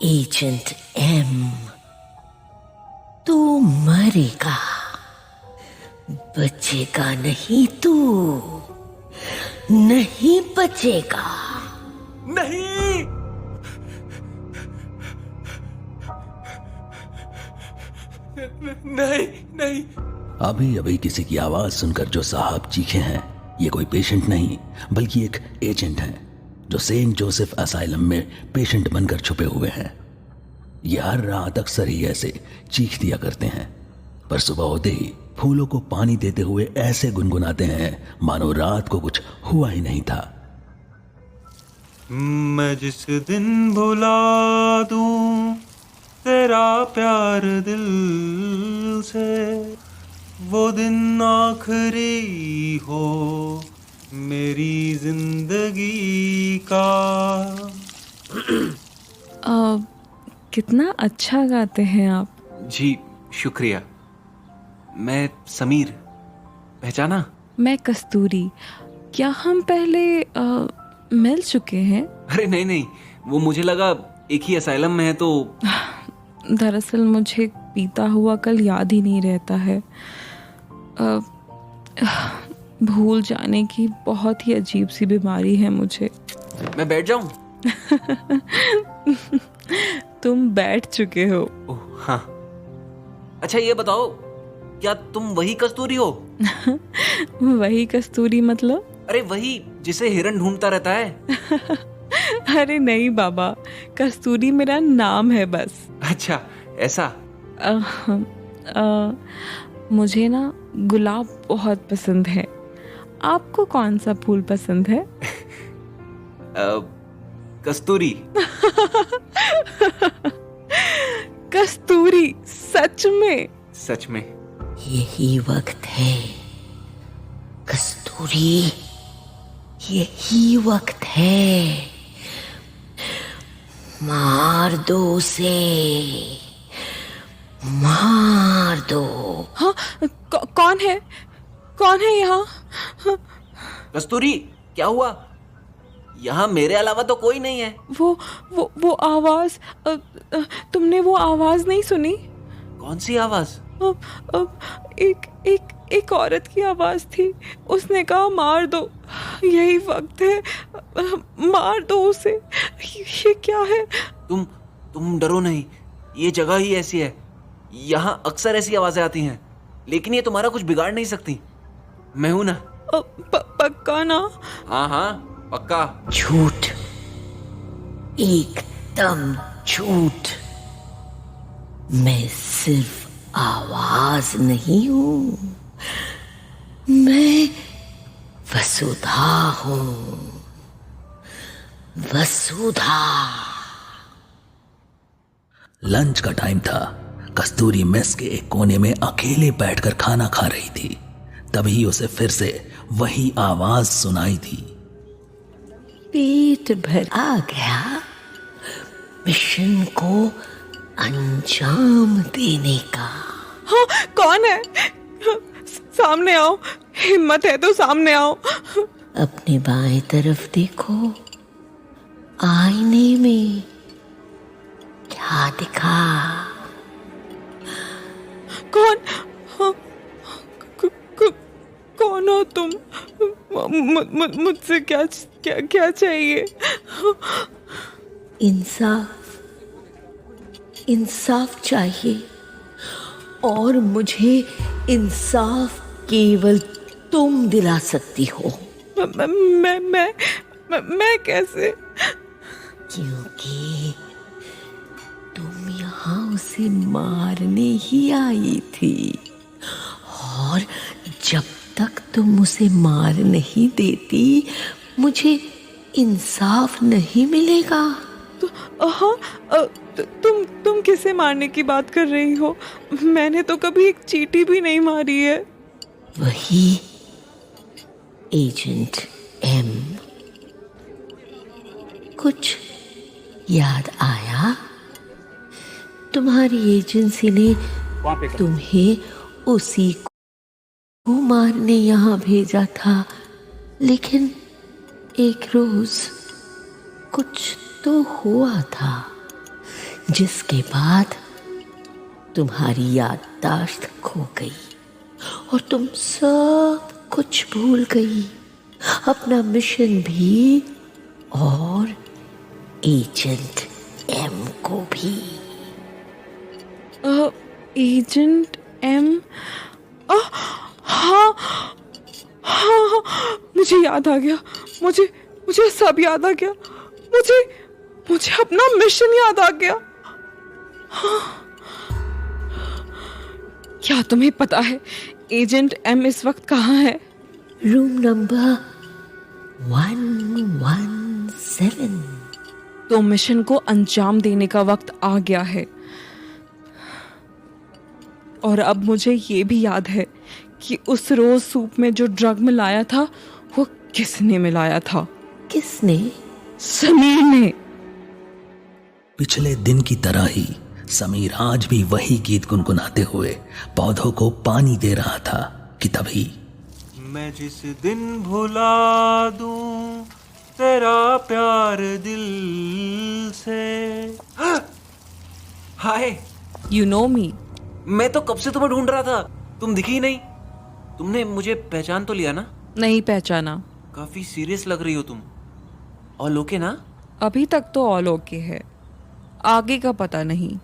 Agent M, तू मरेगा, बचेगा नहीं, तू नहीं बचेगा। नहीं, नहीं नहीं। अभी अभी किसी की आवाज सुनकर जो साहब चीखे हैं, ये कोई पेशेंट नहीं बल्कि एक एजेंट है जो सेंट जोसेफ असाइलम में पेशेंट बनकर छुपे हुए हैं। ये हर रात अक्सर ही ऐसे चीख दिया करते हैं, पर सुबह होते ही फूलों को पानी देते हुए ऐसे गुनगुनाते हैं मानो रात को कुछ हुआ ही नहीं था। मैं जिस दिन भुला दूं तेरा प्यार दिल से, वो दिन आखिरी हो मेरी जिंदगी का। कितना अच्छा गाते हैं आप। जी शुक्रिया। मैं समीर, पहचाना? मैं कस्तूरी। क्या हम पहले मिल चुके हैं? अरे नहीं नहीं, वो मुझे लगा एक ही असाइलम में है तो। दरअसल मुझे बीता हुआ कल याद ही नहीं रहता है। भूल जाने की बहुत ही अजीब सी बीमारी है मुझे। मैं बैठ जाऊं? तुम बैठ चुके हो। ओह हाँ। अच्छा ये बताओ, क्या तुम वही कस्तूरी हो? वही कस्तूरी मतलब? अरे वही जिसे हिरन ढूंढता रहता है। अरे नहीं बाबा, कस्तूरी मेरा नाम है बस। अच्छा ऐसा। मुझे ना गुलाब बहुत पसंद है। आपको कौन सा फूल पसंद है? कस्तूरी। कस्तूरी? सच में? सच में। यही वक्त है कस्तूरी, यही वक्त है। मार दो उसे, मार दो। हाँ, कौन है? कौन है यहाँ? कस्तूरी क्या हुआ? यहाँ मेरे अलावा तो कोई नहीं है। वो आवाज, तुमने वो आवाज नहीं सुनी? कौन सी आवाज? एक औरत की आवाज थी। उसने कहा मार दो, यही वक्त है, मार दो उसे। ये क्या है? तुम डरो नहीं, ये जगह ही ऐसी है। यहाँ अक्सर ऐसी आवाजें आती हैं, लेकिन ये तुम्हारा कुछ बिगाड़ नहीं सकती। मैं हूं ना। पक्का ना? हाँ हाँ पक्का। झूठ, एकदम झूठ। मैं सिर्फ आवाज नहीं हूं, मैं वसुधा हूं, वसुधा। लंच का टाइम था। कस्तूरी मेस के एक कोने में अकेले बैठकर खाना खा रही थी। तभी उसे फिर से वही आवाज सुनाई दी। पेट भर आ गया मिशन को अंजाम देने का। हाँ, कौन है? सामने आओ, हिम्मत है तो सामने आओ। अपने बाएं तरफ देखो, आईने में क्या दिखा? कौन? हाँ, कौन हो तुम? मुझसे क्या चाहिए? इंसाफ, इंसाफ चाहिए, और मुझे इंसाफ केवल तुम दिला सकती हो। मैं कैसे? क्योंकि तुम यहाँ उसे मारने ही आई थी, और जब तक तुम उसे मार नहीं देती मुझे इंसाफ नहीं मिलेगा। तुम किसे मारने की बात कर रही हो? मैंने तो कभी एक चींटी भी नहीं मारी है। वही एजेंट एम। कुछ याद आया? तुम्हारी एजेंसी ने तुम्हें उसी को मारने यहाँ भेजा था, लेकिन एक रोज कुछ तो हुआ था जिसके बाद तुम्हारी याददाश्त खो गई और तुम सब कुछ भूल गई, अपना मिशन भी और एजेंट एम को भी। Agent M? हाँ हाँ, मुझे याद आ गया। मुझे सब याद आ गया। मुझे अपना मिशन याद आ गया। हाँ। क्या तुम्हें पता है एजेंट एम इस वक्त कहाँ है? Room number 117। तो मिशन को अंजाम देने का वक्त आ गया है। और अब मुझे ये भी याद है कि उस रोज सूप में जो ड्रग मिलाया था वो किसने मिलाया था? किसने? समीर ने। पिछले दिन की तरह ही समीर आज भी वही गीत गुनगुनाते हुए पौधों को पानी दे रहा था कि तभी मैं जिस दिन भुला दूं तेरा प्यार दिल से। हाय, यू नो मी। मैं तो कब से तुम्हें ढूंढ रहा था, तुम दिखी ही नहीं। तुमने मुझे पहचान तो लिया ना? नहीं पहचाना। काफी सीरियस लग रही हो तुम। ऑल ओके ना? अभी तक तो ऑल ओके है, आगे का पता नहीं।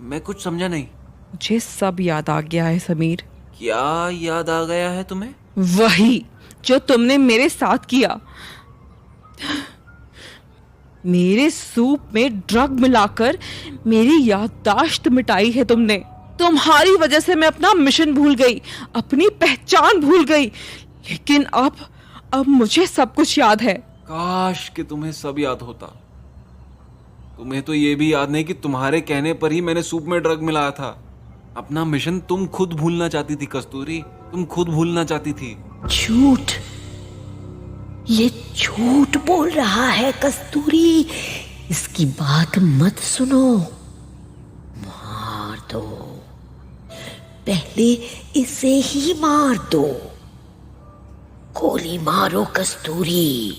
मैं कुछ समझा नहीं। मुझे सब याद आ गया है समीर। क्या याद आ गया है तुम्हें? वही जो तुमने मेरे साथ किया। मेरे सूप में ड्रग मिलाकर मेरी याददाश्त मिटाई है तुमने। तुम्हारी वजह से मैं अपना मिशन भूल गई, अपनी पहचान भूल गई। लेकिन अब मुझे सब कुछ याद है। काश कि तुम्हें सब याद होता। तुम्हें तो ये भी याद नहीं कि तुम्हारे कहने पर ही मैंने सूप में ड्रग मिलाया था। अपना मिशन तुम खुद भूलना चाहती थी कस्तूरी, तुम खुद भूलना चाहती थी। झूठ, ये झूठ बोल रहा है कस्तूरी। इसकी बात मत सुनो, मार दो, पहले इसे ही मार दो। गोली मारो कस्तूरी,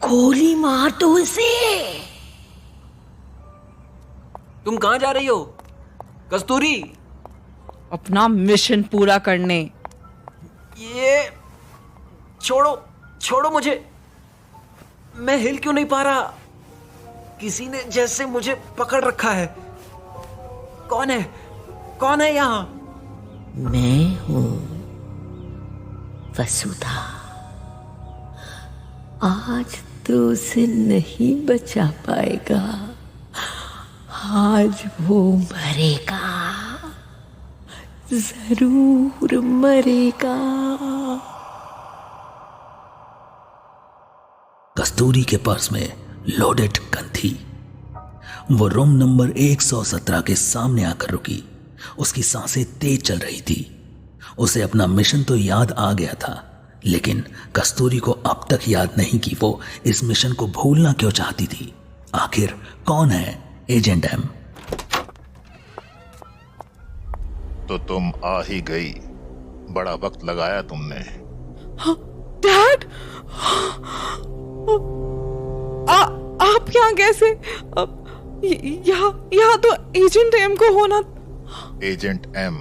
गोली मार दो इसे। तुम कहां जा रही हो कस्तूरी? अपना मिशन पूरा करने। ये छोड़ो मुझे। मैं हिल क्यों नहीं पा रहा? किसी ने जैसे मुझे पकड़ रखा है। कौन है यहाँ? मैं हूं वसुधा। आज तो उसे नहीं बचा पाएगा, आज वो मरेगा, जरूर मरेगा। कस्तूरी के पर्स में लोडेड गन थी। वो रूम नंबर 117 के सामने आकर रुकी। उसकी सांसें तेज चल रही थी। उसे अपना मिशन तो याद आ गया था, लेकिन कस्तूरी को अब तक याद नहीं कि वो इस मिशन को भूलना क्यों चाहती थी। आखिर कौन है एजेंट एम? तो तुम आ ही गई, बड़ा वक्त लगाया तुमने। डैड, आप यहाँ कैसे? यहाँ तो एजेंट एम को होना। एजेंट एम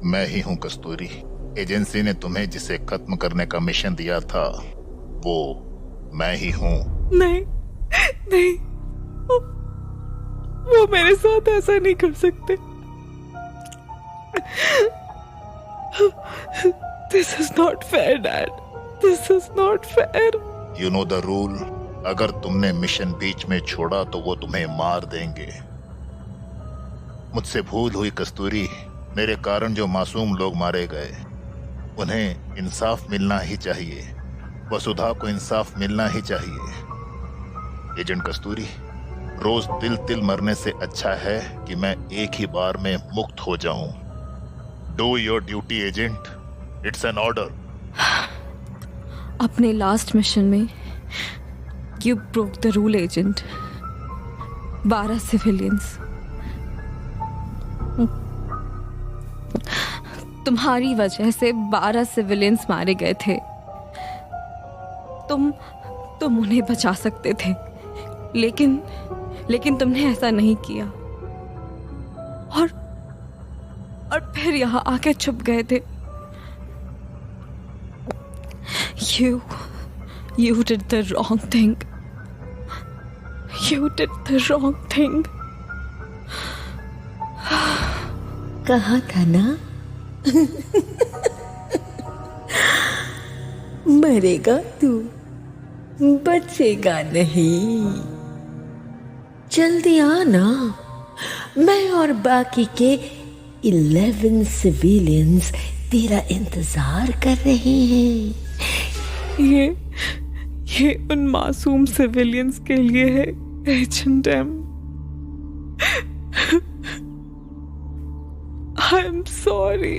मैं ही हूँ कस्तूरी। एजेंसी ने तुम्हें जिसे खत्म करने का मिशन दिया था वो मैं ही हूँ। नहीं, वो मेरे साथ ऐसा नहीं कर सकते। This is not fair, Dad. This is not fair. You know the rule. अगर तुमने मिशन बीच में छोड़ा तो वो तुम्हें मार देंगे। मुझसे भूल हुई कस्तूरी। मेरे कारण जो मासूम लोग मारे गए उन्हें इंसाफ मिलना ही चाहिए। वसुधा को इंसाफ मिलना ही चाहिए। एजेंट कस्तूरी, रोज दिल तिल मरने से अच्छा है कि मैं एक ही बार में मुक्त हो जाऊं। Do your duty agent, it's an order. अपने लास्ट मिशन में you broke the rule agent. 12 civilians, तुम्हारी वजह से 12 सिविलियंस मारे गए थे। तुम उन्हें बचा सकते थे, लेकिन लेकिन तुमने ऐसा नहीं किया और फिर यहाँ आके छुप गए थे। You did the wrong thing. You did the wrong thing. कहा था ना मरेगा तू, बचेगा नहीं। जल्दी आना, मैं और बाकी के 11 सिविलियंस तेरा इंतजार कर रहे हैं। ये उन मासूम सिविलियंस के लिए है agent M. I am sorry.